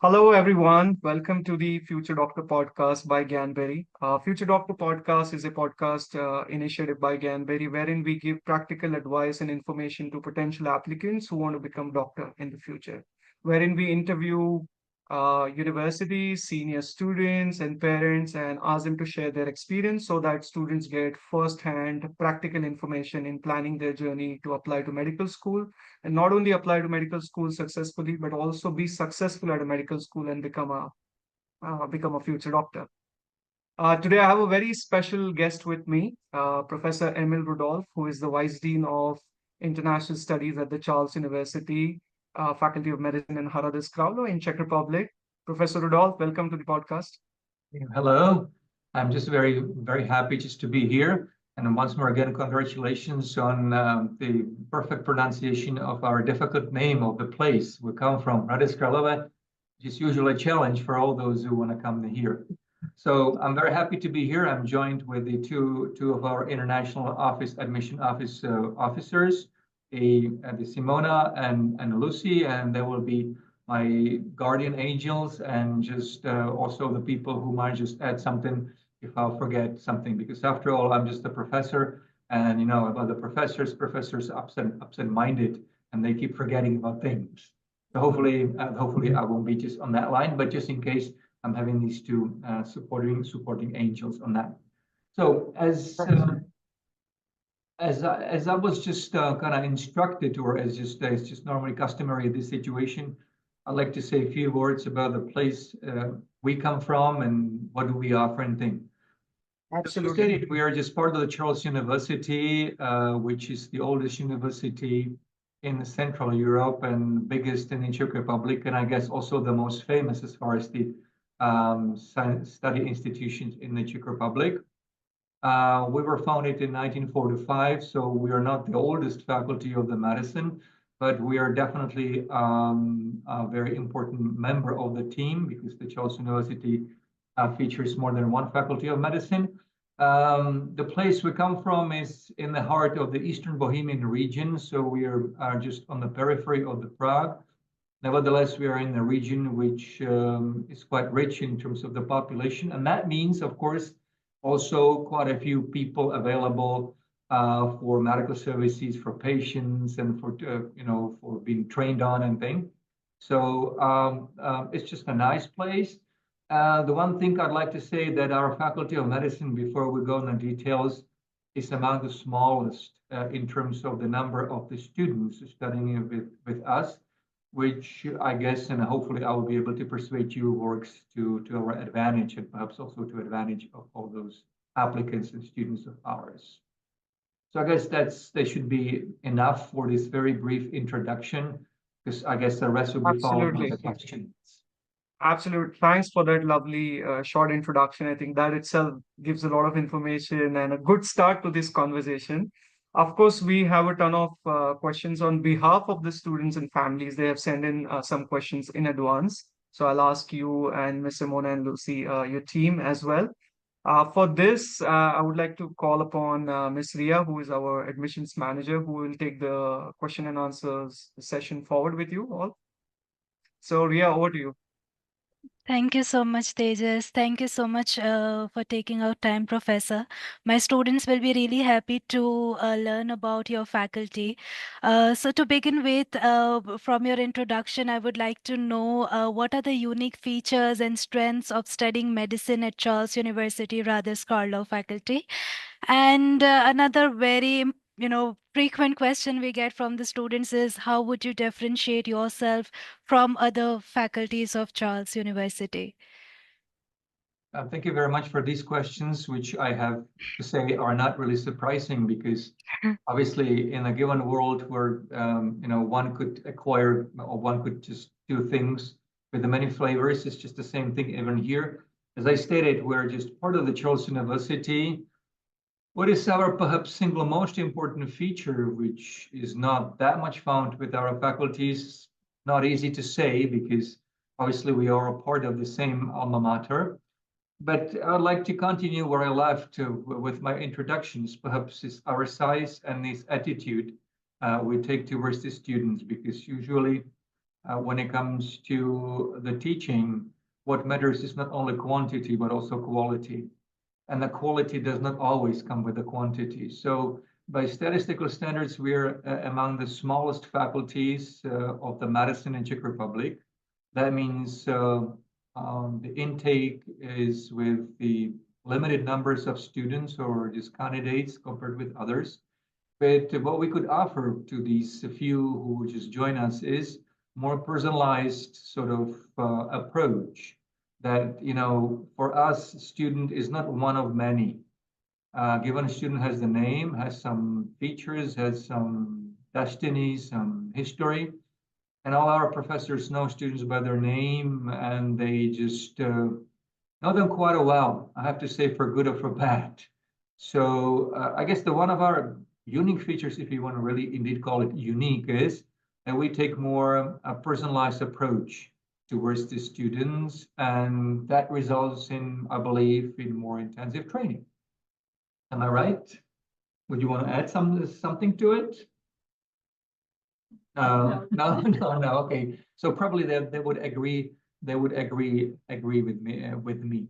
Hello, everyone. Welcome to the Future Doctor podcast by Gyanberry. Future Doctor podcast is a podcast initiated by Gyanberry, wherein we give practical advice and information to potential applicants who want to become doctor in the future, wherein we interview universities, senior students, and parents, and ask them to share their experience so that students get first-hand practical information in planning their journey to apply to medical school and not only apply to medical school successfully, but also be successful at a medical school and become a future doctor. Today, I have a very special guest with me, Professor Emil Rudolf, who is the Vice Dean of International Studies at the Charles University, Faculty of Medicine in Hradec Kralove in Czech Republic. Professor Rudolf, welcome to the podcast. Hello, I'm just very happy just to be here. And once more again, congratulations on the perfect pronunciation of our difficult name of the place we come from, Hradec Kralove, which is usually a challenge for all those who want to come here. So I'm very happy to be here. I'm joined with the two of our international office admission office officers, the Simona and Lucy, and there will be my guardian angels and just also the people who might just add something if I'll forget something, because after all, I'm just a professor, and you know about the professors absent minded, and they keep forgetting about things. So hopefully I won't be just on that line, but just in case, I'm having these two supporting angels on that. So as I was just kind of instructed, or as just normally customary in this situation, I'd like to say a few words about the place we come from and what do we offer and things. Absolutely. As stated, we are just part of the Charles University, which is the oldest university in Central Europe and biggest in the Czech Republic, and I guess also the most famous as far as the study institutions in the Czech Republic. We were founded in 1945, so we are not the oldest faculty of the medicine, but we are definitely a very important member of the team because the Charles University features more than one faculty of medicine. The place we come from is in the heart of the Eastern Bohemian region, so we are just on the periphery of the Prague. Nevertheless, we are in a region which is quite rich in terms of the population, and that means, of course, also quite a few people available for medical services for patients and for for being trained on and things. So it's just a nice place. The one thing I'd like to say that our Faculty of Medicine, before we go into details, is among the smallest in terms of the number of the students studying with us, which I guess and hopefully I will be able to persuade you works to our advantage and perhaps also to advantage of all those applicants and students of ours. So I guess that should be enough for this very brief introduction, because I guess the rest will be followed by the questions. Absolutely. Thanks for that lovely short introduction. I think that itself gives a lot of information and a good start to this conversation. Of course, we have a ton of questions on behalf of the students and families. They have sent in some questions in advance. So I'll ask you and Ms. Simona and Lucy, your team as well. For this, I would like to call upon Ms. Ria, who is our admissions manager, who will take the question and answers session forward with you all. So Ria, over to you. Thank you so much, Tejas. Thank you so much for taking out time, Professor. My students will be really happy to learn about your faculty. So to begin with, from your introduction, I would like to know what are the unique features and strengths of studying medicine at Charles University Hradec Kralove faculty? And another very frequent question we get from the students is how would you differentiate yourself from other faculties of Charles University? Thank you very much for these questions, which I have to say are not really surprising because obviously in a given world where one could acquire or one could just do things with the many flavors, it's just the same thing even here. As I stated, we're just part of the Charles University. What is our perhaps single most important feature, which is not that much found with our faculties? Not easy to say because obviously we are a part of the same alma mater. But I'd like to continue where I left with my introductions. Perhaps it's our size and this attitude we take towards the students, because usually when it comes to the teaching, what matters is not only quantity, but also quality. And the quality does not always come with the quantity. So by statistical standards, we're among the smallest faculties of the medicine in Czech Republic. That means the intake is with the limited numbers of students or just candidates compared with others. But what we could offer to these few who just join us is more personalized sort of approach that, for us, student is not one of many. Given a student has the name, has some features, has some destiny, some history, and all our professors know students by their name, and they just know them quite a well, I have to say, for good or for bad. So I guess the one of our unique features, if you want to really indeed call it unique, is that we take more a personalized approach towards the students, and that results in, I believe, in more intensive training. Am I right? Would you want to add something to it? No. No. Okay. So probably they would agree. They would agree with me.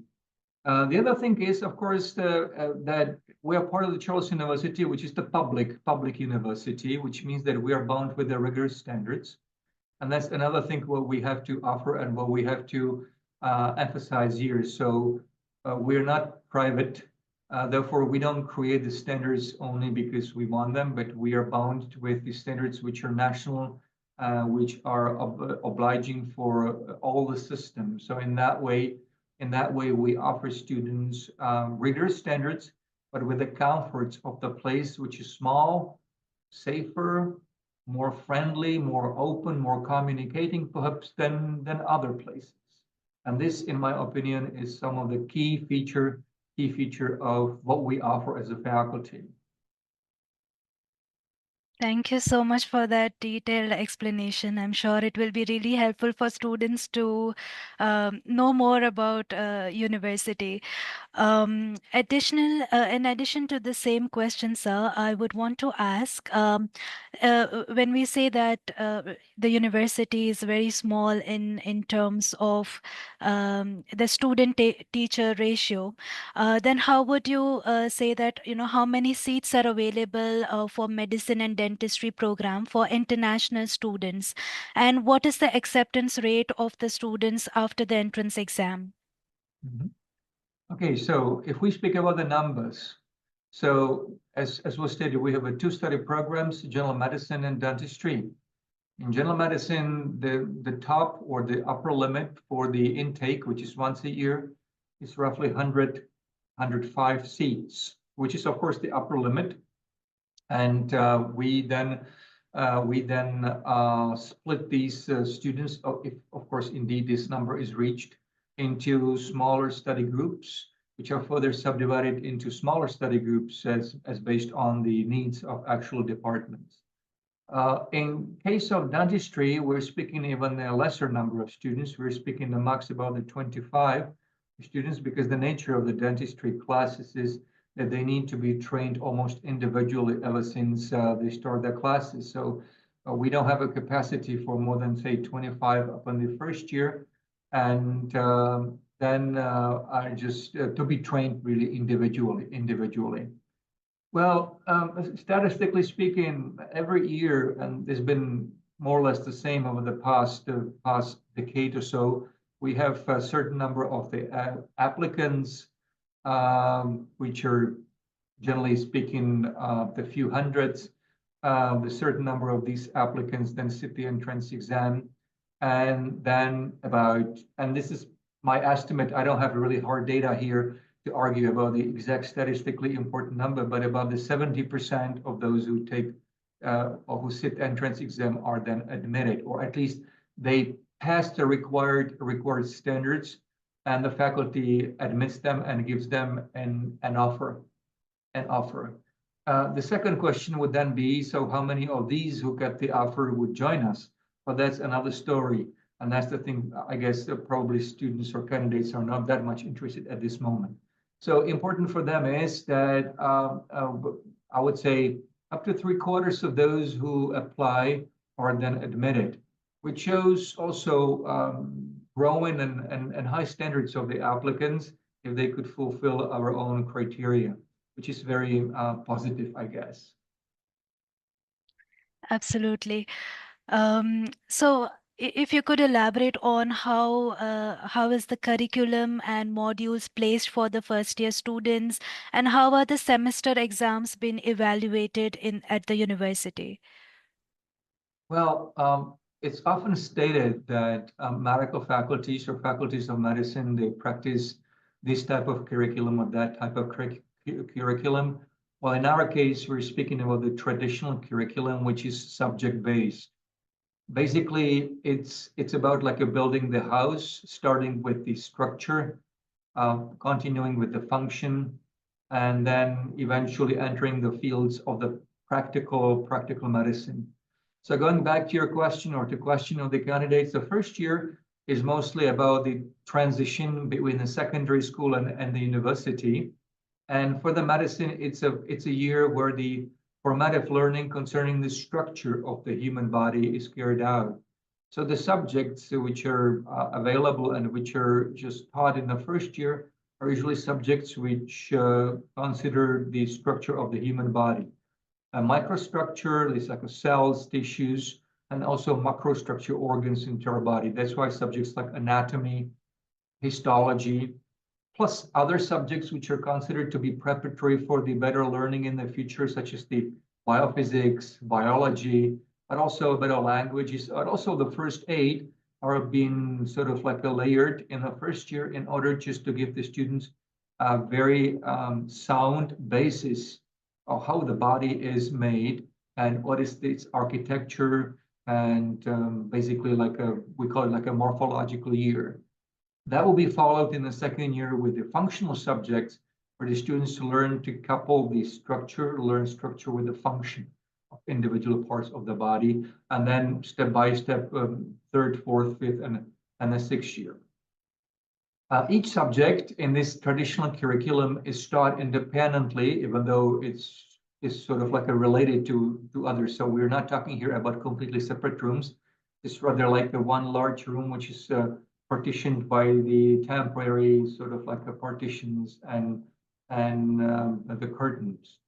The other thing is, of course, that we are part of the Charles University, which is the public university, which means that we are bound with the rigorous standards. And that's another thing what we have to offer and what we have to emphasize here. So we're not private. Therefore, we don't create the standards only because we want them, but we are bound with the standards which are national, which are obliging for all the systems. So in that way, we offer students rigorous standards, but with the comforts of the place, which is small, safer, more friendly, more open, more communicating, perhaps than other places. And this, in my opinion, is some of the key feature of what we offer as a faculty. Thank you so much for that detailed explanation. I'm sure it will be really helpful for students to know more about university. In addition to the same question, sir, I would want to ask, when we say that the university is very small in terms of the student-teacher ratio, then how would you say that, how many seats are available for medicine and dentistry program for international students? And what is the acceptance rate of the students after the entrance exam? Okay, so if we speak about the numbers, so as was stated, we have two study programs, general medicine and dentistry. In general medicine, the top or the upper limit for the intake, which is once a year, is roughly 105 seats, which is of course the upper limit. And we then split these students, if of course indeed this number is reached, into smaller study groups, which are further subdivided into smaller study groups as based on the needs of actual departments. In case of dentistry, we're speaking even a lesser number of students. We're speaking the max about the 25 students, because the nature of the dentistry classes is that they need to be trained almost individually ever since they start their classes. So we don't have a capacity for more than, say, 25 upon the first year. And then just to be trained really individually. Well, statistically speaking, every year, and it's been more or less the same over the past decade or so, we have a certain number of the applicants, which are generally speaking the few hundreds. A certain number of these applicants then sit the entrance exam, and then and this is my estimate, I don't have really hard data here to argue about the exact statistically important number, but about the 70% of those who take or who sit entrance exam are then admitted, or at least they pass the required standards, and the faculty admits them and gives them an offer. The second question would then be, so how many of these who get the offer would join us? Well, that's another story. And that's the thing, I guess, probably students or candidates are not that much interested at this moment. So important for them is that I would say up to 3/4 of those who apply are then admitted. which shows also growing and high standards of the applicants if they could fulfill our own criteria, which is very positive, I guess. Absolutely. So if you could elaborate on how is the curriculum and modules placed for the first year students, and how are the semester exams been evaluated in at the university? Well, it's often stated that medical faculties or faculties of medicine, they practice this type of curriculum or that type of curriculum. Well, in our case, we're speaking about the traditional curriculum, which is subject-based. Basically, it's about like a building the house, starting with the structure, continuing with the function, and then eventually entering the fields of the practical medicine. So going back to your question or to question of the candidates, the first year is mostly about the transition between the secondary school and the university. And for the medicine, it's a year where the formative learning concerning the structure of the human body is carried out. So the subjects which are available and which are just taught in the first year are usually subjects which consider the structure of the human body. A microstructure is like cells, tissues, and also macrostructure organs into our body. That's why subjects like anatomy, histology, plus other subjects which are considered to be preparatory for the better learning in the future, such as the biophysics, biology, but also better languages, but also the first aid are being sort of like layered in the first year in order just to give the students a very sound basis of how the body is made and what is its architecture and basically like we call it like a morphological year. That will be followed in the second year with the functional subjects for the students to learn to couple the structure, learn structure with the function of individual parts of the body, and then step by step, third, fourth, fifth, and the sixth year. Each subject in this traditional curriculum is taught independently, even though it's sort of like a related to others. So we're not talking here about completely separate rooms. It's rather like the one large room, which is partitioned by the temporary sort of like the partitions and the curtains.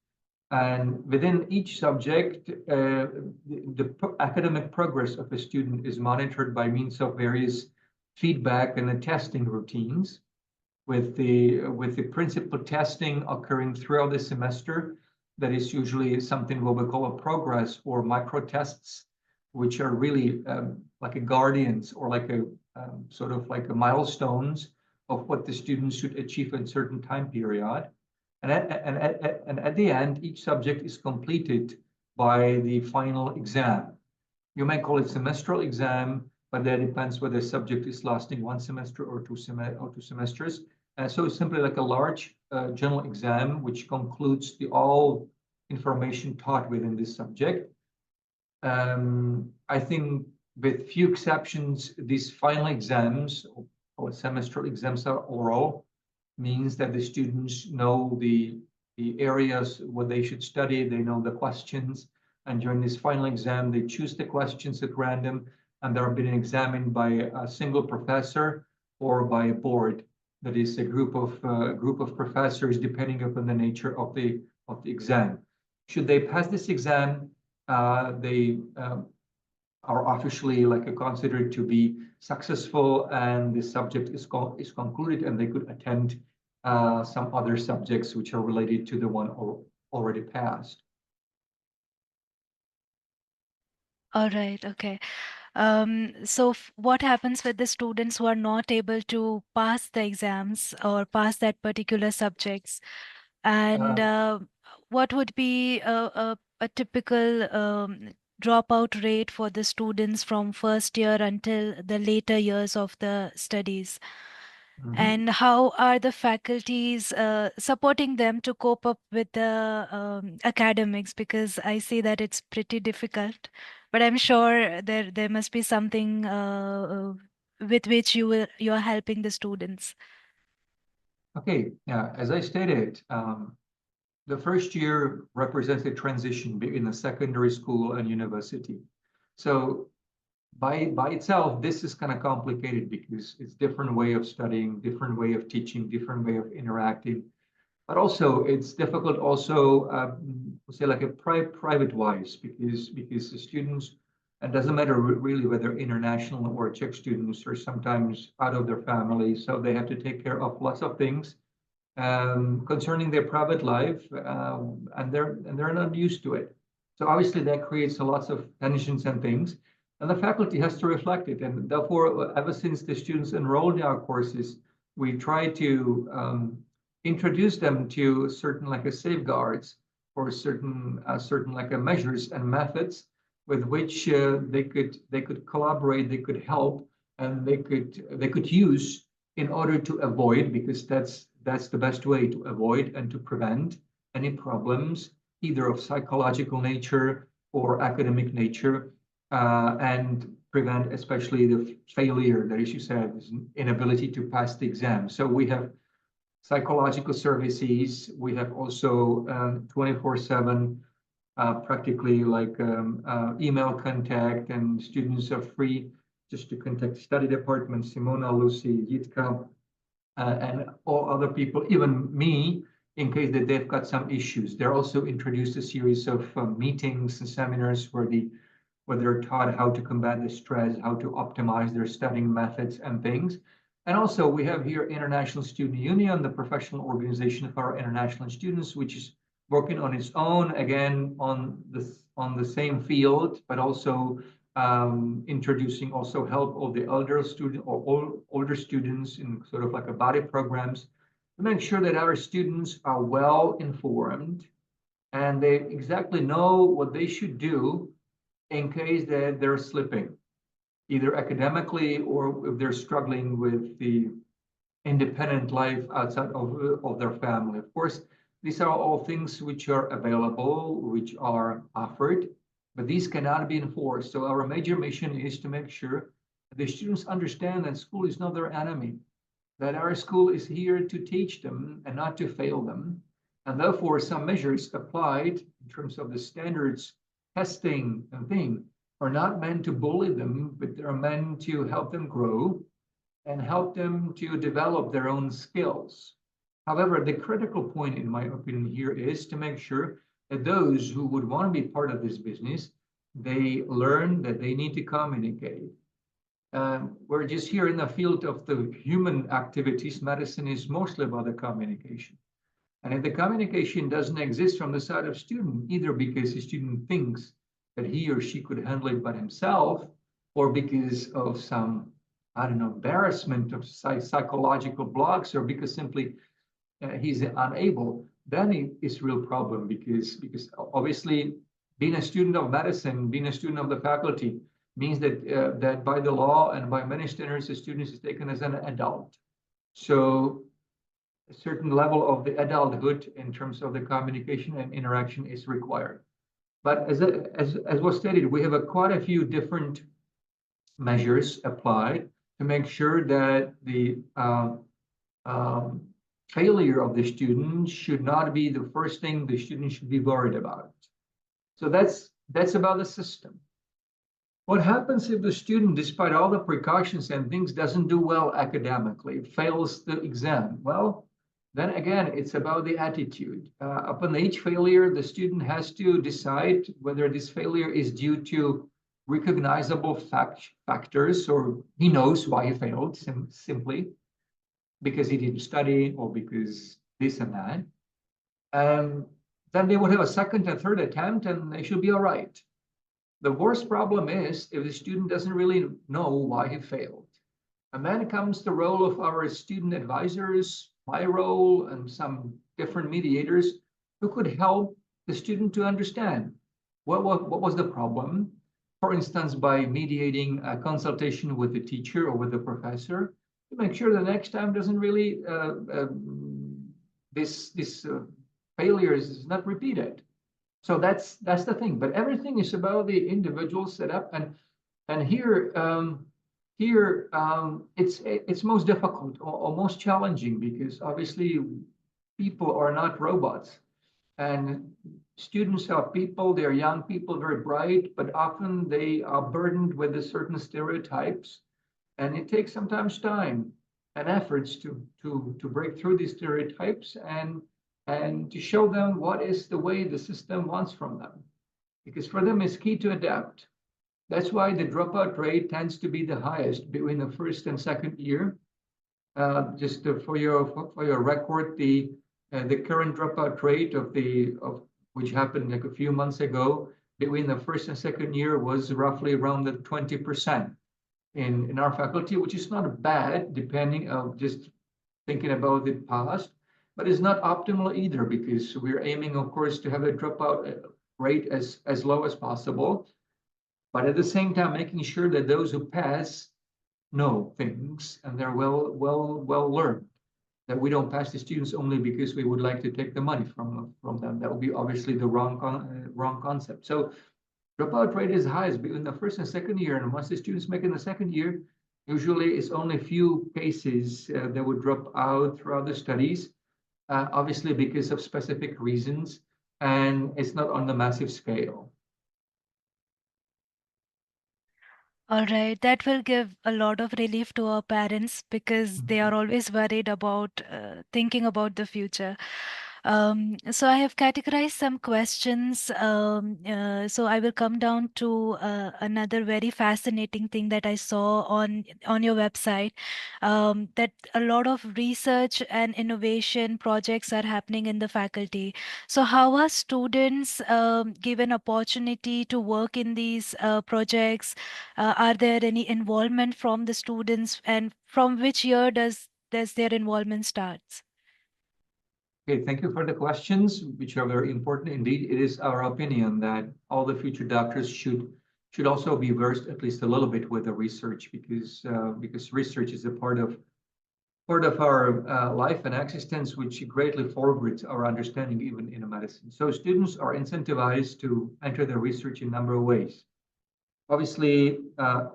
And within each subject, the academic progress of a student is monitored by means of various feedback and the testing routines, with the principal testing occurring throughout the semester. That is usually something what we call a progress or micro tests, which are really like a guardians or like a sort of like a milestones of what the students should achieve in a certain time period. And at the end, each subject is completed by the final exam. You may call it semestral exam, but that depends whether the subject is lasting one semester or two semesters. So it's simply like a large general exam, which concludes the all information taught within this subject. I think with few exceptions, these final exams or semestral exams are oral, means that the students know the areas what they should study, they know the questions, and during this final exam, they choose the questions at random, and they're being examined by a single professor or by a board. That is a group of professors, depending upon the nature of the exam. Should they pass this exam, they are officially like considered to be successful, and the subject is concluded, and they could attend some other subjects which are related to the one already passed. All right, okay. So what happens with the students who are not able to pass the exams or pass that particular subjects? And what would be a typical dropout rate for the students from first year until the later years of the studies? And how are the faculties supporting them to cope up with the academics? Because I see that it's pretty difficult, but I'm sure there must be something with which you are helping the students. Okay, yeah, as I stated, the first year represents a transition between the secondary school and university. So by itself, this is kind of complicated because it's different way of studying, different way of teaching, different way of interacting. But also, it's difficult also, say like a private wise, because the students, it doesn't matter really whether international or Czech students are sometimes out of their family, so they have to take care of lots of things concerning their private life, and they're not used to it. So obviously that creates a lots of tensions and things, and the faculty has to reflect it. And therefore, ever since the students enrolled in our courses, we try to introduce them to certain like a safeguards or certain like a measures and methods with which they could collaborate, they could help, and they could use in order to avoid, because that's the best way to avoid and to prevent any problems, either of psychological nature or academic nature, and prevent especially the failure that, as you said, is inability to pass the exam. So we have psychological services. We have also 24/7 practically like email contact, and students are free just to contact study department, Simona, Lucy, Jitka, and all other people, even me, in case that they've got some issues. They're also introduced a series of meetings and seminars where they're taught how to combat the stress, how to optimize their studying methods and things. And also we have here International Student Union, the professional organization of our international students, which is working on its own, again, on the same field, but also introducing also help of the older students in sort of like a body programs to make sure that our students are well informed and they exactly know what they should do in case that they're slipping, either academically or if they're struggling with the independent life outside of their family. Of course, these are all things which are available, which are offered, but these cannot be enforced. So our major mission is to make sure that the students understand that school is not their enemy, that our school is here to teach them and not to fail them. And therefore, some measures applied in terms of the standards, testing and thing are not meant to bully them, but they're meant to help them grow and help them to develop their own skills. However, the critical point, in my opinion, here is to make sure that those who would want to be part of this business, they learn that they need to communicate. We're just here in the field of the human activities. Medicine is mostly about the communication. And if the communication doesn't exist from the side of student, either because the student thinks that he or she could handle it by himself, or because of some, I don't know, embarrassment of psychological blocks, or because simply he's unable, then it's a real problem, because obviously being a student of medicine, being a student of the faculty, means that that by the law and by many standards, the student is taken as an adult. So a certain level of the adulthood in terms of the communication and interaction is required. But as was stated, we have quite a few different measures applied to make sure that the failure of the student should not be the first thing the student should be worried about. So that's about the system. What happens if the student, despite all the precautions and things, doesn't do well academically, fails the exam? Well, then again, it's about the attitude. Upon each failure, the student has to decide whether this failure is due to recognizable factors, or he knows why he failed, simply because he didn't study or because this and that. Then they would have a second and third attempt and they should be all right. The worst problem is if the student doesn't really know why he failed. And then comes the role of our student advisors, my role, and some different mediators who could help the student to understand what was the problem. For instance, by mediating a consultation with the teacher or with the professor to make sure the next time doesn't really, this failure is not repeated. So that's the thing. But everything is about the individual setup, and here it's most difficult or most challenging, because obviously people are not robots, and students are people, they're young people, very bright, but often they are burdened with a certain stereotypes, and it takes sometimes time and efforts to break through these stereotypes and to show them what is the way the system wants from them. Because for them it's key to adapt. That's why the dropout rate tends to be the highest between the first and second year. Just for your record, the current dropout rate of which happened like a few months ago between the first and second year was roughly around the 20% in our faculty, which is not bad, depending on just thinking about the past, but it's not optimal either, because we're aiming, of course, to have a dropout rate as low as possible, but at the same time making sure that those who pass know things and they're well learned. That we don't pass the students only because we would like to take the money from them. That would be obviously the wrong concept. So dropout rate is highest between the first and second year, and once the students make in the second year, usually it's only a few cases that would drop out throughout the studies, obviously because of specific reasons, and it's not on the massive scale. All right, that will give a lot of relief to our parents because they are always worried about thinking about the future. So I have categorized some questions. So I will come down to another very fascinating thing that I saw on your website, that a lot of research and innovation projects are happening in the faculty. So how are students given opportunity to work in these projects? Are there any involvement from the students, and from which year does their involvement starts? Okay, thank you for the questions, which are very important indeed. It is our opinion that all the future doctors should also be versed at least a little bit with the research, because research is a part of our life and existence, which greatly forwards our understanding even in medicine. So students are incentivized to enter the research in a number of ways. Obviously,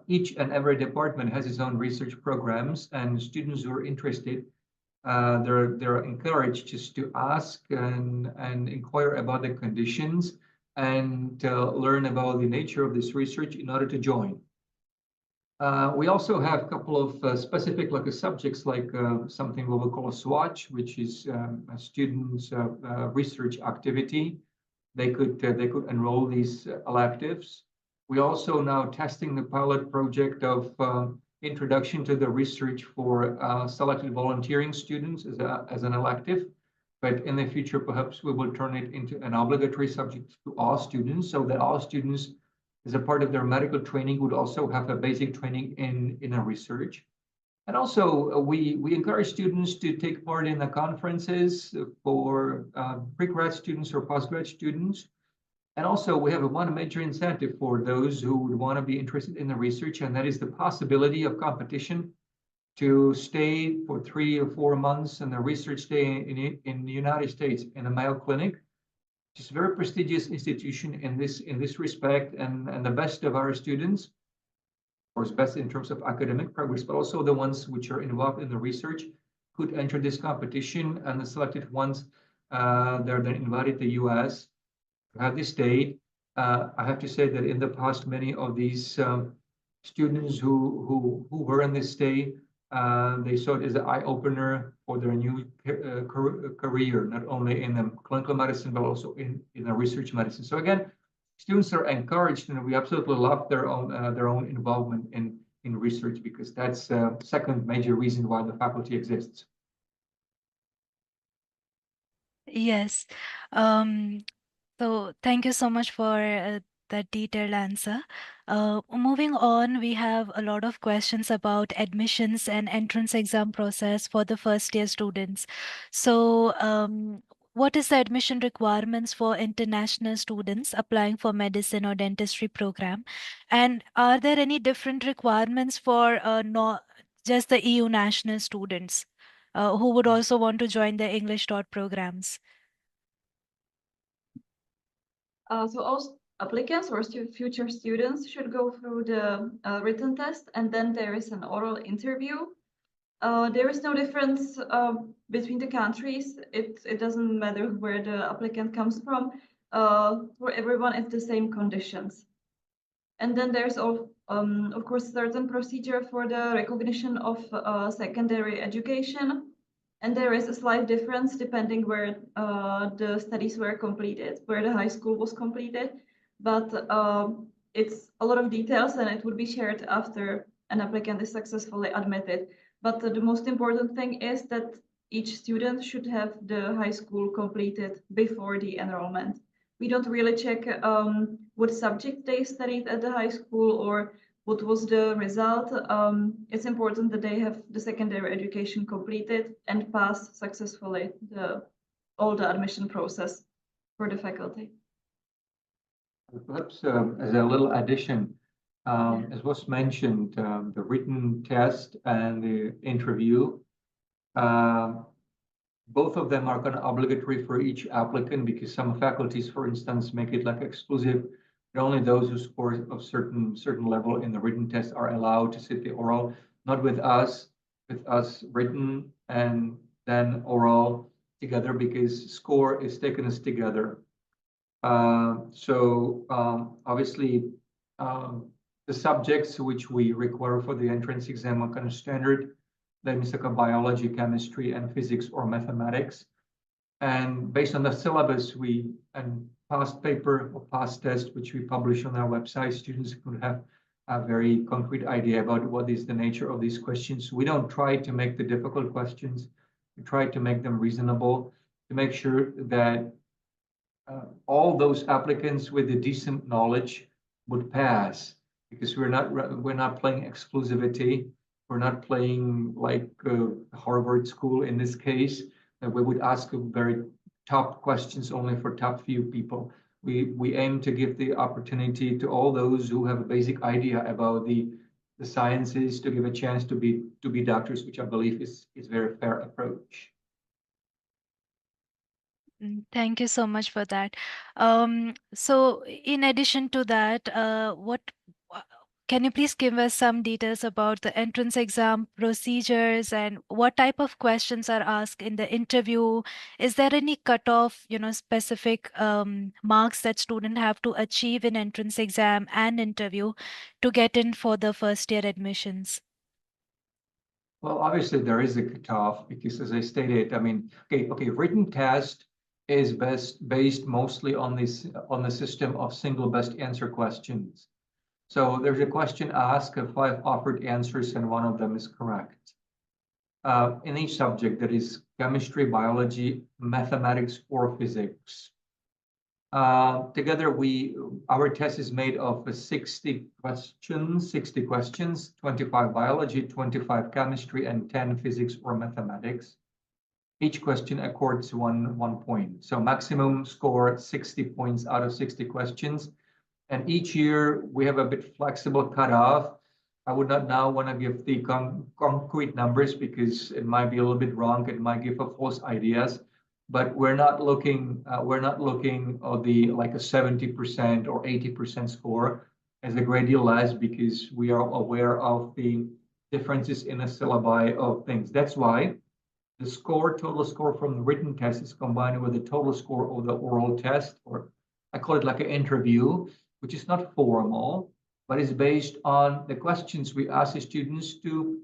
each and every department has its own research programs, and students who are interested, they're encouraged just to ask and inquire about the conditions and learn about the nature of this research in order to join. We also have a couple of specific subjects, like something we will call a swatch, which is a student's research activity. They could enroll these electives. We also now testing the pilot project of introduction to the research for selected volunteering students as an elective. But in the future, perhaps we will turn it into an obligatory subject to all students, so that all students, as a part of their medical training, would also have a basic training in a research. And also, we encourage students to take part in the conferences for pre-grad students or post-grad students. And also, we have one major incentive for those who would want to be interested in the research, and that is the possibility of competition to stay for 3 or 4 months in the research stay in the United States in a Mayo Clinic. It's a very prestigious institution in this respect, and the best of our students, of course, best in terms of academic progress, but also the ones which are involved in the research, could enter this competition, and the selected ones, they're then invited to the US to have this stay. I have to say that in the past, many of these students who were in this stay, they saw it as an eye-opener for their new career, not only in the clinical medicine, but also in the research medicine. So again, students are encouraged, and we absolutely love their own involvement in research, because that's the second major reason why the faculty exists. Yes. Um, So thank you so much for that detailed answer. Moving on, we have a lot of questions about admissions and entrance exam process for the first year students. So, what is the admission requirements for international students applying for medicine or dentistry program? And are there any different requirements for not just the EU national students who would also want to join the English taught programs? So all applicants or future students should go through the written test, and then there is an oral interview. There is no difference between the countries. It doesn't matter where the applicant comes from. for everyone it's the same conditions. And then there's of course certain procedure for the recognition of secondary education. And there is a slight difference depending where the studies were completed, where the high school was completed. But it's a lot of details and it would be shared after an applicant is successfully admitted. But the most important thing is that each student should have the high school completed before the enrollment. We don't really check what subject they studied at the high school or what was the result. It's important that they have the secondary education completed and pass successfully all the admission process for the faculty. Perhaps as a little addition, as was mentioned, the written test and the interview, both of them are kind of obligatory for each applicant because some faculties, for instance, make it like exclusive. That only those who score of certain level in the written test are allowed to sit the oral. Not with us. With us, written and then oral together because score is taken as together. Obviously, the subjects which we require for the entrance exam are kind of standard. That means like a biology, chemistry, and physics or mathematics. And based on the syllabus and past paper or past test, which we publish on our website, students could have a very concrete idea about what is the nature of these questions. We don't try to make the difficult questions. We try to make them reasonable to make sure that all those applicants with a decent knowledge would pass, because we're not playing exclusivity. We're not playing like Harvard School in this case. We would ask very top questions only for top few people. We aim to give the opportunity to all those who have a basic idea about the sciences to give a chance to be doctors, which I believe is a very fair approach. Thank you so much for that. So in addition to that, can you please give us some details about the entrance exam procedures and what type of questions are asked in the interview? Is there any cutoff, specific marks that students have to achieve in entrance exam and interview to get in for the first year admissions? Well, obviously there is a cutoff because, as I stated, I mean, okay, written test is based mostly on the system of single best answer questions. So there's a question asked of 5 offered answers, and one of them is correct. In each subject, that is chemistry, biology, mathematics, or physics. Together, our test is made of 60 questions, 25 biology, 25 chemistry, and 10 physics or mathematics. Each question accords one point. So maximum score 60 points out of 60 questions. And each year we have a bit flexible cutoff. I would not now want to give the concrete numbers because it might be a little bit wrong. It might give a false ideas. But we're not looking at the like a 70% or 80% score as a great deal less, because we are aware of the differences in the syllabi of things. That's why the total score from the written test is combined with the total score of the oral test, or I call it like an interview, which is not formal, but is based on the questions we ask the students to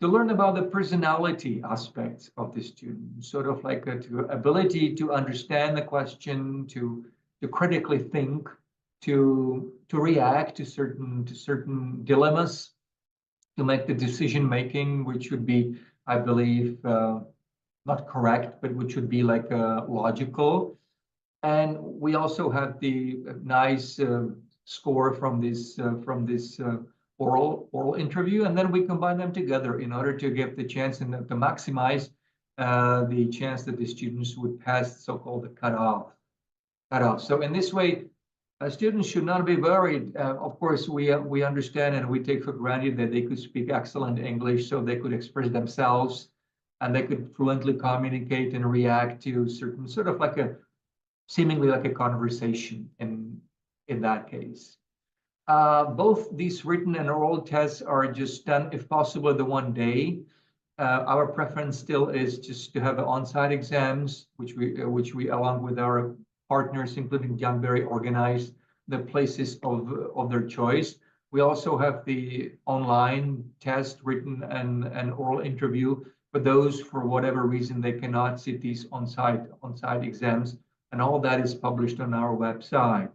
learn about the personality aspects of the student, sort of like to ability to understand the question, to critically think, to react to certain dilemmas, to make the decision making, which would be, I believe, not correct, but which would be like logical. And we also have the nice score from this oral interview, and then we combine them together in order to give the chance and to maximize the chance that the students would pass so-called the cutoff. So in this way, students should not be worried. Of course, we understand and we take for granted that they could speak excellent English, so they could express themselves and they could fluently communicate and react to certain sort of like a seemingly like a conversation in that case. Both these written and oral tests are just done, if possible, the one day. Our preference still is just to have on-site exams, which we along with our partners, including Gyanberry, organize the places of their choice. We also have the online test, written and oral interview for those, for whatever reason, they cannot sit these on-site exams, and all that is published on our website.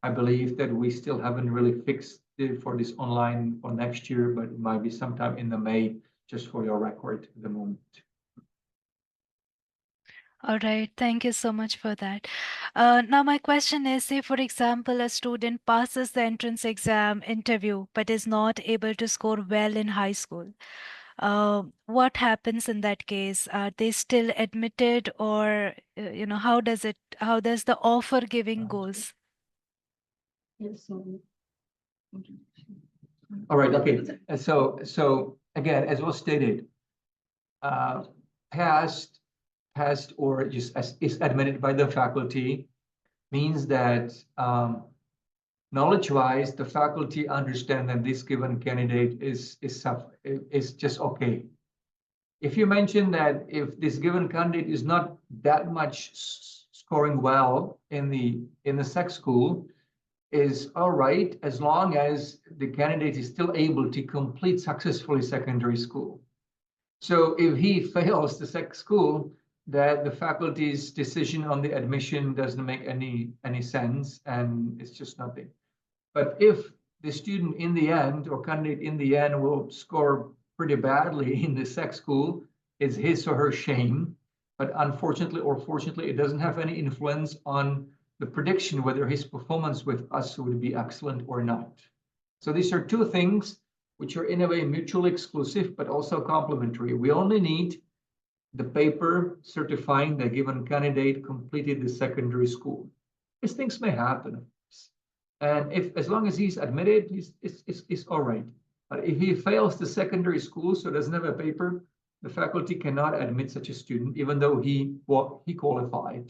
I believe that we still haven't really fixed it for this online for next year, but it might be sometime in the May, just for your record at the moment. All right, thank you so much for that. Now, my question is, say, for example, a student passes the entrance exam interview but is not able to score well in high school. What happens in that case? Are they still admitted, or how does the offer giving goes? Yes, All right, okay. So again, as was stated, passed or just is admitted by the faculty means that knowledge-wise, the faculty understand that this given candidate is just okay. If you mention that if this given candidate is not that much scoring well in the SEC school, is all right as long as the candidate is still able to complete successfully secondary school. So if he fails the SEC school, that the faculty's decision on the admission doesn't make any sense, and it's just nothing. But if the student in the end, or candidate in the end, will score pretty badly in the SEC school, it's his or her shame. But unfortunately or fortunately, it doesn't have any influence on the prediction whether his performance with us would be excellent or not. So these are two things which are in a way mutually exclusive, but also complementary. We only need the paper certifying the given candidate completed the secondary school. These things may happen. And as long as he's admitted, he's all right. But if he fails the secondary school, so doesn't have a paper, the faculty cannot admit such a student, even though he qualified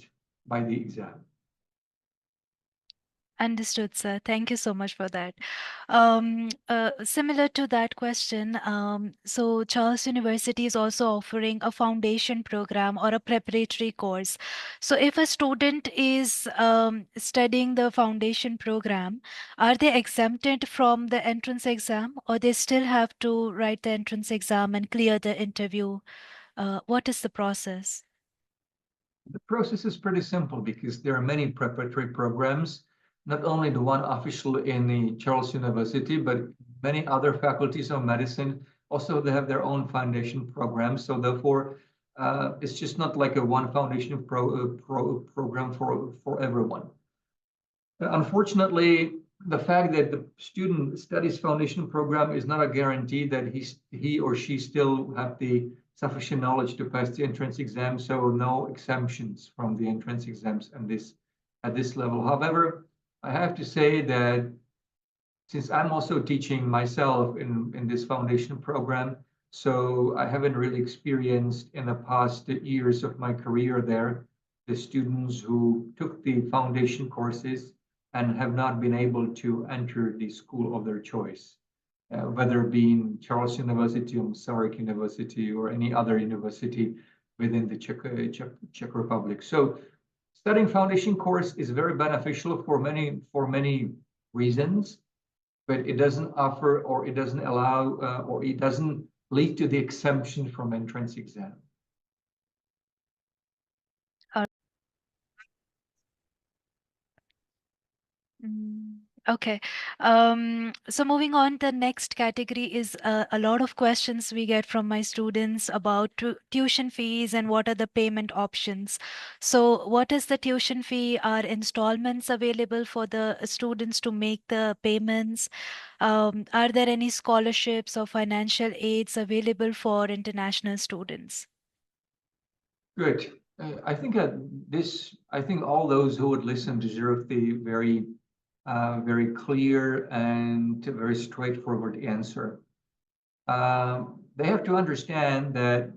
by the exam. Understood, sir. Thank you so much for that. Similar to that question, so Charles University is also offering a foundation program or a preparatory course. So if a student is studying the foundation program, are they exempted from the entrance exam, or they still have to write the entrance exam and clear the interview? What is the process? The process is pretty simple because there are many preparatory programs, not only the one official in the Charles University, but many other faculties of medicine. Also, they have their own foundation programs. So therefore, it's just not like a one foundation program for everyone. Unfortunately, the fact that the student studies foundation program is not a guarantee that he or she still have the sufficient knowledge to pass the entrance exam, so no exemptions from the entrance exams at this level. However, I have to say that since I'm also teaching myself in this foundation program, so I haven't really experienced in the past years of my career there the students who took the foundation courses and have not been able to enter the school of their choice. Whether it be in Charles University or Masaryk University or any other university within the Czech Republic. So studying foundation course is very beneficial for many reasons, but it doesn't offer, or it doesn't allow, or it doesn't lead to the exemption from entrance exam. Okay. So moving on, the next category is a lot of questions we get from my students about tuition fees and what are the payment options. So what is the tuition fee? Are installments available for the students to make the payments? Are there any scholarships or financial aids available for international students? Good. I think I think all those who would listen deserve the very clear and very straightforward answer. They have to understand that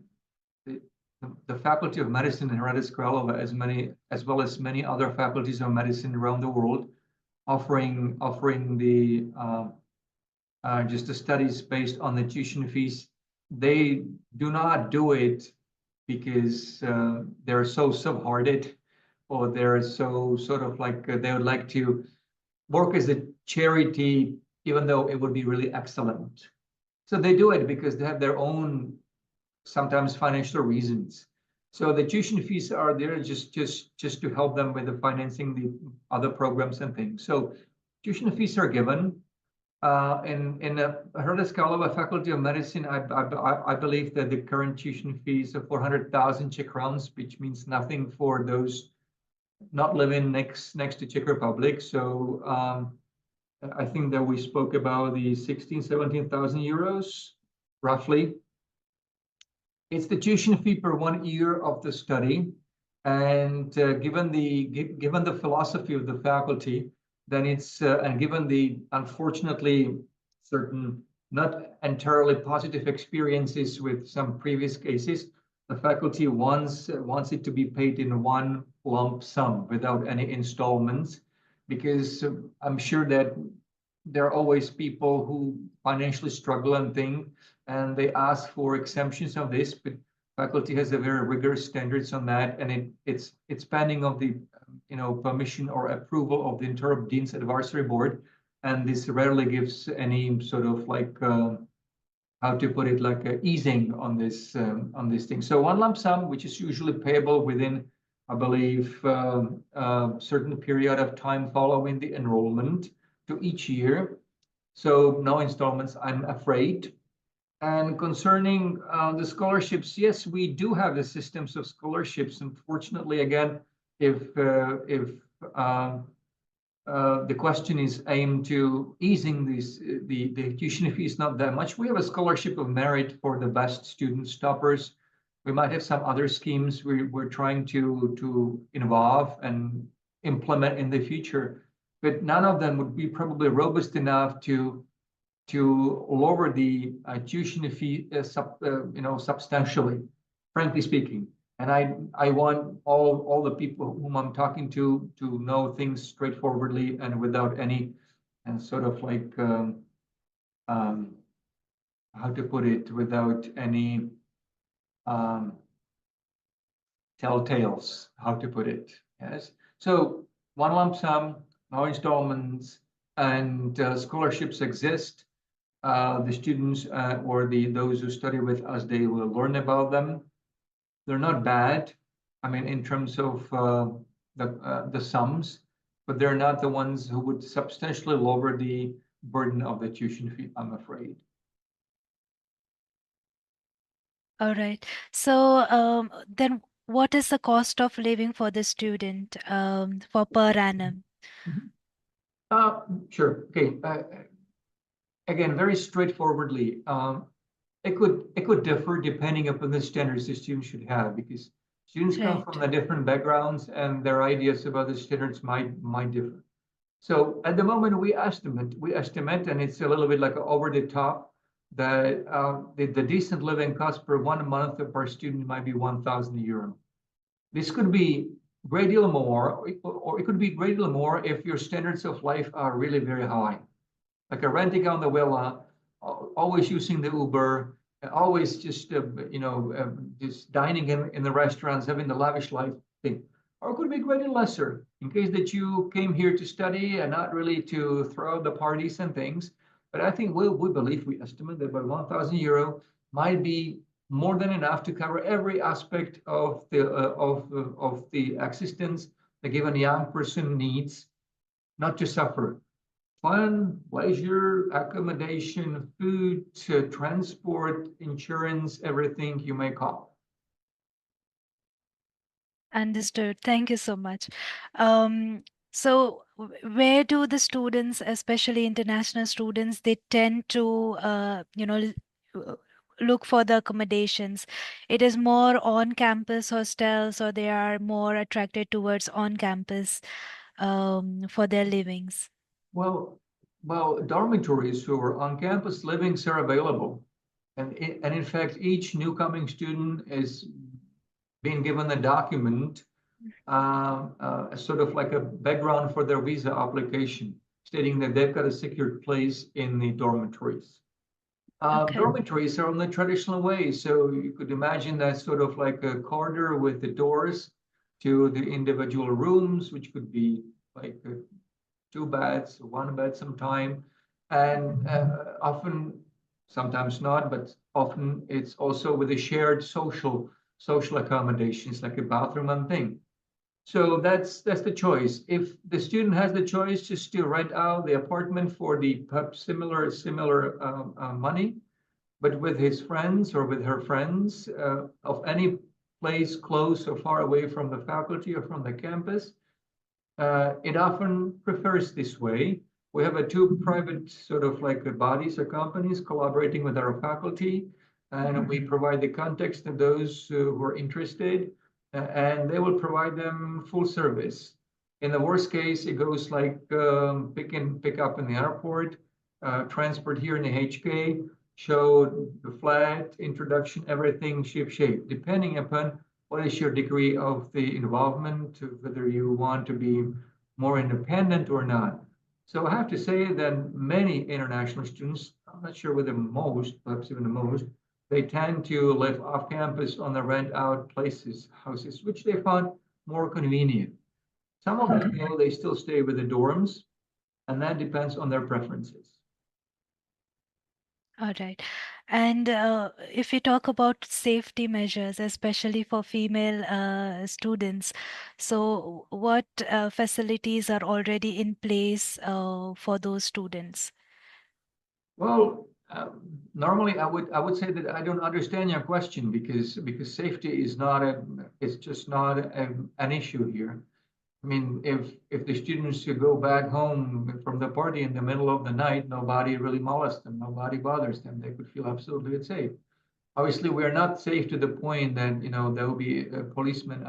the Faculty of Medicine in Hradec Kralove, as well as many other faculties of medicine around the world, offering the just the studies based on the tuition fees, they do not do it because they're so subhearted or they're so sort of like they would like to work as a charity, even though it would be really excellent. So they do it because they have their own sometimes financial reasons. So the tuition fees are there just to help them with the financing the other programs and things. So tuition fees are given. In Hradec Kralove Faculty of Medicine, I believe that the current tuition fees are 400,000 Czech crowns, which means nothing for those not living next to Czech Republic. So I think that we spoke about the 17,000 euros, roughly. It's the tuition fee per 1 year of the study. And given the philosophy of the faculty, then it's, and given the, unfortunately, certain not entirely positive experiences with some previous cases, the faculty wants it to be paid in one lump sum without any installments, because I'm sure that there are always people who financially struggle and think, and they ask for exemptions of this, but faculty has a very rigorous standards on that, and it's pending of the permission or approval of the interim dean's advisory board, and this rarely gives any sort of like how to put it, like easing on this thing. So one lump sum, which is usually payable within, I believe, certain period of time following the enrollment to each year. So no installments, I'm afraid. And concerning the scholarships, yes, we do have the systems of scholarships. Unfortunately, again, if the question is aimed to easing the tuition fees not that much, we have a scholarship of merit for the best student stoppers. We might have some other schemes we're trying to involve and implement in the future, but none of them would be probably robust enough to lower the tuition fee substantially, frankly speaking. And I want all the people whom I'm talking to know things straightforwardly and without any and sort of like how to put it, without any telltales, how to put it. Yes. So one lump sum, no installments, and scholarships exist. The students or those who study with us, they will learn about them. They're not bad, I mean, in terms of the sums, but they're not the ones who would substantially lower the burden of the tuition fee, I'm afraid. All right. So then what is the cost of living for the student for per annum? Sure. Okay. Again, very straightforwardly, it could differ depending upon the standards the students should have, because students come from the different backgrounds and their ideas about the standards might differ. So at the moment we estimate, and it's a little bit like over the top, that the decent living cost per 1 month per student might be 1,000 euro. This could be a great deal more, or it could be a great deal more if your standards of life are really very high. Like a renting out the villa, always using the Uber, always just just dining in the restaurants, having the lavish life thing. Or it could be greatly lesser, in case that you came here to study and not really to throw out the parties and things. But I think we believe, we estimate that by 1,000 euro might be more than enough to cover every aspect of the existence a given young person needs, not to suffer. Fun, leisure, accommodation, food, transport, insurance, everything you may call. Understood. Thank you so much. So where do the students, especially international students, they tend to, look for the accommodations? It is more on-campus hostels, or they are more attracted towards on-campus for their livings? Well, dormitories or on-campus livings are available. And in fact, each new coming student is being given a document, sort of like a background for their visa application, stating that they've got a secured place in the dormitories. Dormitories are on the traditional way. So you could imagine that sort of like a corridor with the doors, to the individual rooms, which could be like 2 beds, 1 bed sometime, and often, sometimes not, but often it's also with a shared social accommodations like a bathroom and thing. So that's the choice. If the student has the choice just to rent out the apartment for the similar money, but with his friends or with her friends of any place close or far away from the faculty or from the campus, it often prefers this way. We have two private sort of like bodies or companies collaborating with our faculty, and we provide the context to those who are interested, and they will provide them full service. In the worst case, it goes like pick up in the airport, transport here in the HK, show the flat, introduction, everything ship shape, depending upon what is your degree of the involvement, whether you want to be more independent or not. So I have to say that many international students, I'm not sure whether most, perhaps even the most, they tend to live off campus on the rent out places, houses, which they found more convenient. Some of them, though, they still stay with the dorms, and that depends on their preferences. All right. And if we talk about safety measures, especially for female students, so what facilities are already in place for those students? Well, normally I would say that I don't understand your question because safety is not it's just not an issue here. I mean, if the students should go back home from the party in the middle of the night, nobody really molests them, nobody bothers them. They could feel absolutely safe. Obviously, we're not safe to the point that there will be a policeman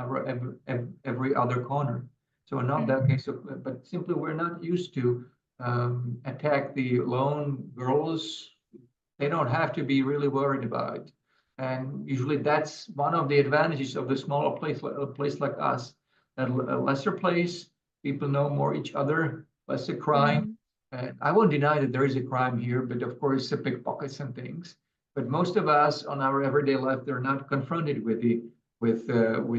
every other corner. So not that case, but simply we're not used to attack the lone girls. They don't have to be really worried about it. And usually that's one of the advantages of the smaller place, a place like us, that a lesser place, people know more each other, lesser crime. And I won't deny that there is a crime here, but of course, pickpockets and things. But most of us on our everyday life, they're not confronted with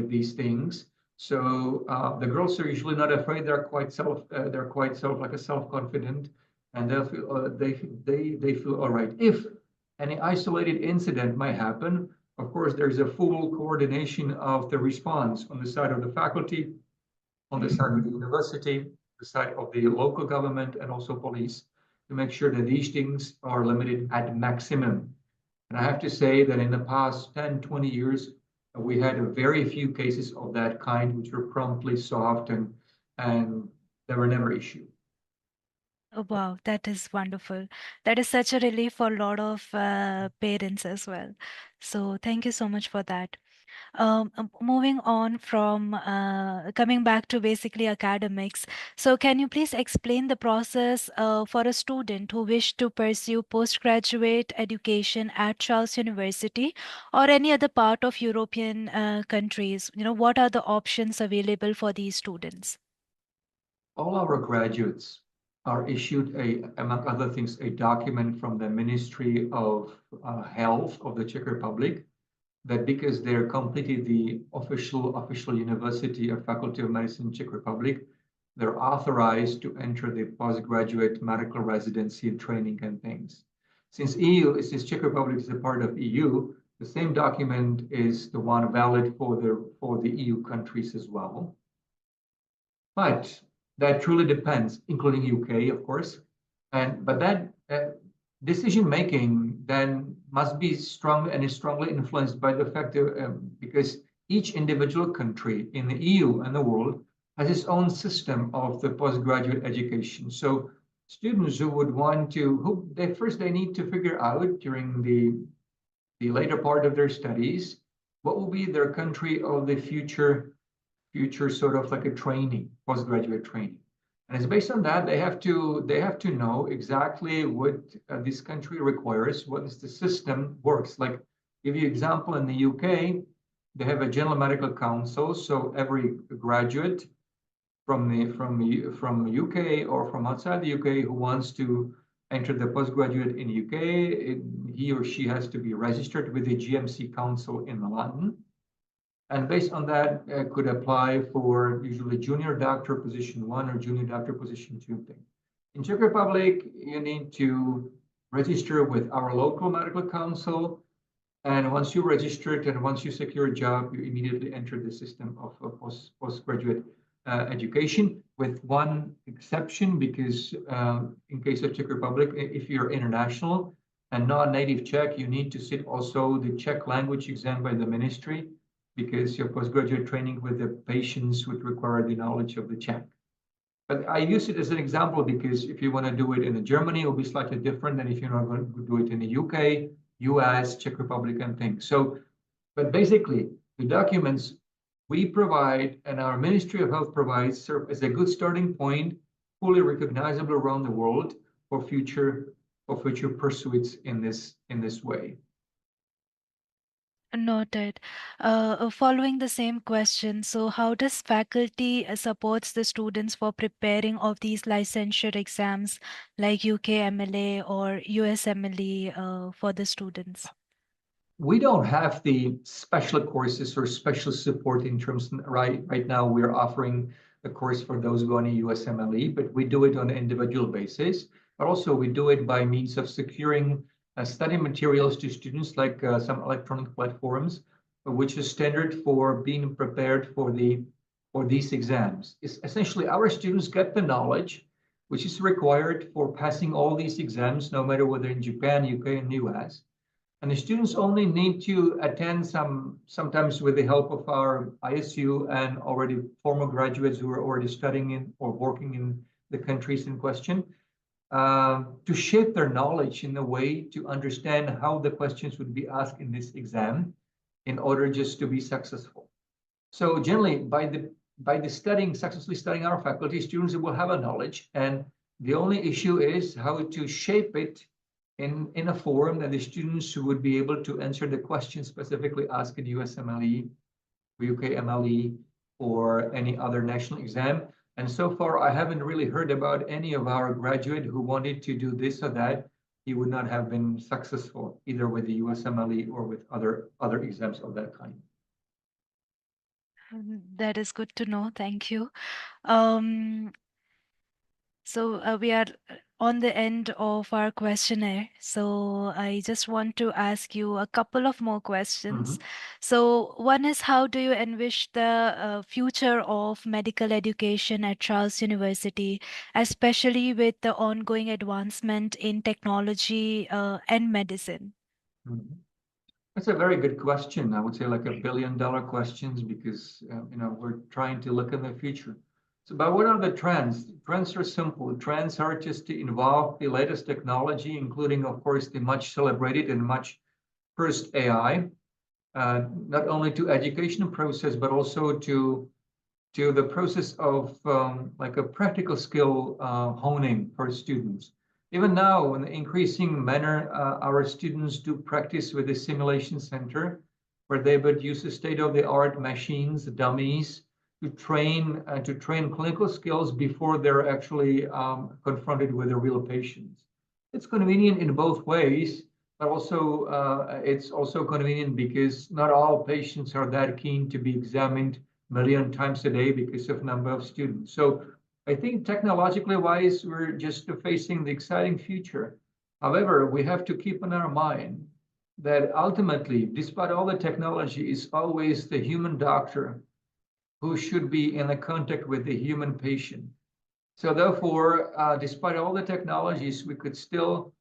these things. So the girls are usually not afraid. They're quite self-confident, and they feel all right. If any isolated incident might happen, of course, there's a full coordination of the response on the side of the faculty, on the side of the university, the side of the local government, and also police, to make sure that these things are limited at maximum. And I have to say that in the past 10, 20 years, we had a very few cases of that kind, which were promptly solved and there were never issues. Oh, wow, that is wonderful. That is such a relief for a lot of parents as well. So thank you so much for that. Moving on from coming back to basically academics. So can you please explain the process for a student who wish to pursue postgraduate education at Charles University or any other part of European countries? What are the options available for these students? All our graduates are issued among other things, a document from the Ministry of Health of the Czech Republic that because they're completed the official university or faculty of medicine in Czech Republic, they're authorized to enter the postgraduate medical residency training and things. Since Czech Republic is a part of EU, the same document is the one valid for the EU countries as well. But that truly depends, including UK, of course. But that decision making then must be strong and is strongly influenced by the fact that because each individual country in the EU and the world has its own system of the postgraduate education. So students who would want to, they need to figure out during the later part of their studies, what will be their country of the future sort of like a training, postgraduate training. And it's based on that, they have to know exactly what this country requires, what is the system works. Like, give you example, in the UK, they have a general medical council. So every graduate from the UK or from outside the UK who wants to enter the postgraduate in the UK, he or she has to be registered with the GMC Council in London. And based on that, could apply for usually junior doctor position 1 or junior doctor position 2 thing. In Czech Republic, you need to register with our local medical council. And once you register it and once you secure a job, you immediately enter the system of postgraduate education, with one exception, because in case of Czech Republic, if you're international and not native Czech, you need to sit also the Czech language exam by the ministry, because your postgraduate training with the patients would require the knowledge of the Czech. But I use it as an example because if you want to do it in Germany, it will be slightly different than if you're not going to do it in the UK, US, Czech Republic, and things. So, but basically, the documents we provide and our Ministry of Health provides serve as a good starting point, fully recognizable around the world for future pursuits in this way. Noted. Following the same question, so how does faculty supports the students for preparing of these licensure exams like UK MLA or US MLE for the students? We don't have the special courses or special support in terms right now we're offering a course for those going to USMLE, but we do it on an individual basis. But also we do it by means of securing study materials to students, like some electronic platforms, which is standard for being prepared for these exams. It's essentially our students get the knowledge which is required for passing all these exams, no matter whether in Japan, UK, and US. And the students only need to attend sometimes with the help of our ISU and already former graduates who are already studying in or working in the countries in question, to shape their knowledge in a way to understand how the questions would be asked in this exam in order just to be successful. So generally, by the successfully studying our faculty, students will have a knowledge, and the only issue is how to shape it in a form that the students would be able to answer the questions specifically asked in USMLE, UK MLE, or any other national exam. And so far, I haven't really heard about any of our graduate who wanted to do this or that. He would not have been successful either with the USMLE or with other exams of that kind. That is good to know. Thank you. So we are on the end of our questionnaire. So I just want to ask you a couple of more questions. So one is, how do you envision the future of medical education at Charles University, especially with the ongoing advancement in technology and medicine? That's a very good question. I would say like $1 billion questions, because we're trying to look in the future. So, but what are the trends? Trends are simple. Trends are just to involve the latest technology, including, of course, the much celebrated and much cursed AI, not only to education process, but also to the process of like a practical skill honing for students. Even now, in an increasing manner, our students do practice with the simulation center, where they would use the state-of-the-art machines, dummies, to train clinical skills before they're actually confronted with the real patients. It's convenient in both ways, but also it's also convenient because not all patients are that keen to be examined a million times a day because of number of students. So I think technologically wise, we're just facing the exciting future. However, we have to keep in our mind that ultimately, despite all the technology, is always the human doctor who should be in the contact with the human patient. So therefore, despite all the technologies, we could still,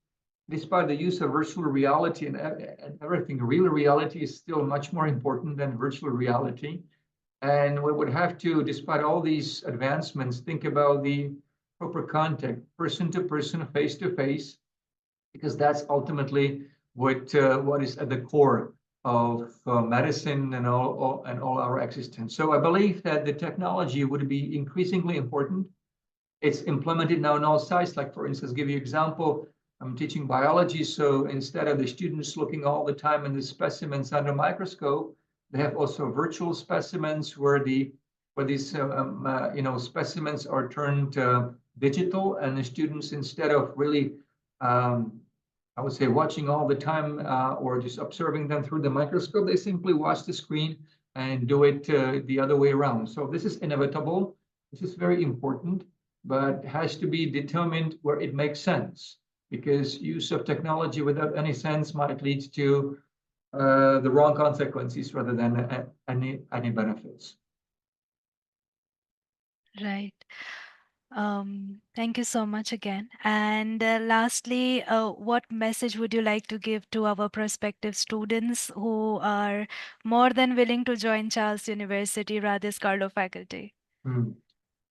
despite the use of virtual reality and everything, real reality is still much more important than virtual reality. And we would have to, despite all these advancements, think about the proper contact, person to person, face to face, because that's ultimately what is at the core of medicine and all our existence. So I believe that the technology would be increasingly important. It's implemented now on all sides. Like, for instance, give you an example. I'm teaching biology, so instead of the students looking all the time in the specimens under microscope, they have also virtual specimens where these specimens are turned digital, and the students, instead of really I would say watching all the time or just observing them through the microscope, they simply watch the screen and do it the other way around. So this is inevitable. This is very important, but has to be determined where it makes sense, because use of technology without any sense might lead to the wrong consequences rather than any benefits. Right. Thank you so much again. And lastly, what message would you like to give to our prospective students who are more than willing to join Charles University Hradec Kralove faculty?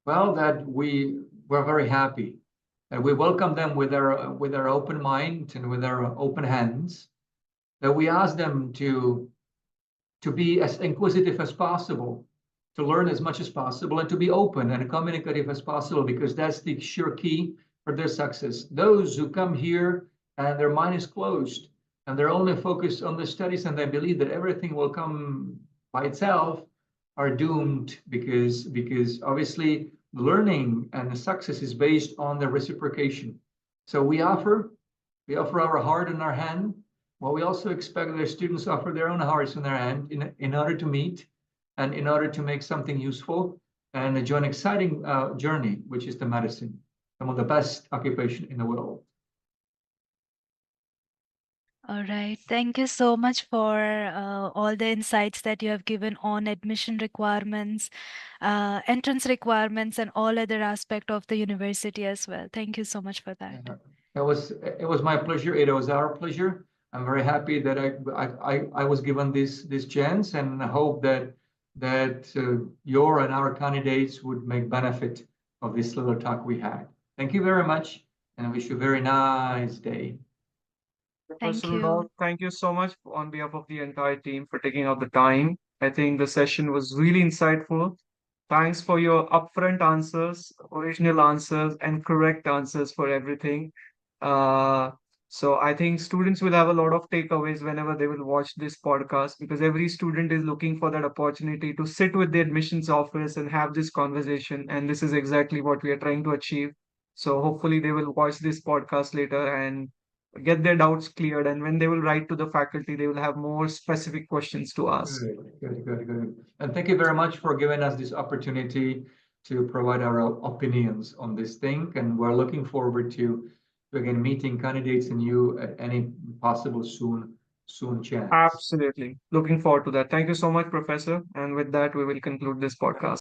Well, that we're very happy. And we welcome them with our open mind and with our open hands. That we ask them to be as inquisitive as possible, to learn as much as possible, and to be open and communicative as possible, because that's the sure key for their success. Those who come here and their mind is closed and they're only focused on the studies and they believe that everything will come by itself are doomed, because obviously learning and success is based on the reciprocation. So we offer our heart and our hand. Well, we also expect their students offer their own hearts and their hand in order to meet and in order to make something useful and enjoy an exciting journey, which is the medicine, some of the best occupation in the world. All right. Thank you so much for all the insights that you have given on admission requirements, entrance requirements, and all other aspect of the university as well. Thank you so much for that. It was my pleasure. It was our pleasure. I'm very happy that I was given this chance, and I hope that your and our candidates would make benefit of this little talk we had. Thank you very much, and I wish you a very nice day. Thank Professor Rudolph, you. thank you so much on behalf of the entire team for taking out the time. I think the session was really insightful. Thanks for your upfront answers, original answers, and correct answers for everything. Uh, so I think students will have a lot of takeaways whenever they will watch this podcast, because every student is looking for that opportunity to sit with the admissions office and have this conversation. And this is exactly what we are trying to achieve. So hopefully they will watch this podcast later and get their doubts cleared. And when they will write to the faculty, they will have more specific questions to ask. Good. And thank you very much for giving us this opportunity to provide our opinions on this thing. And we're looking forward to again meeting candidates and you at any possible soon chance. Absolutely. Looking forward to that. Thank you so much, Professor. And with that, we will conclude this podcast.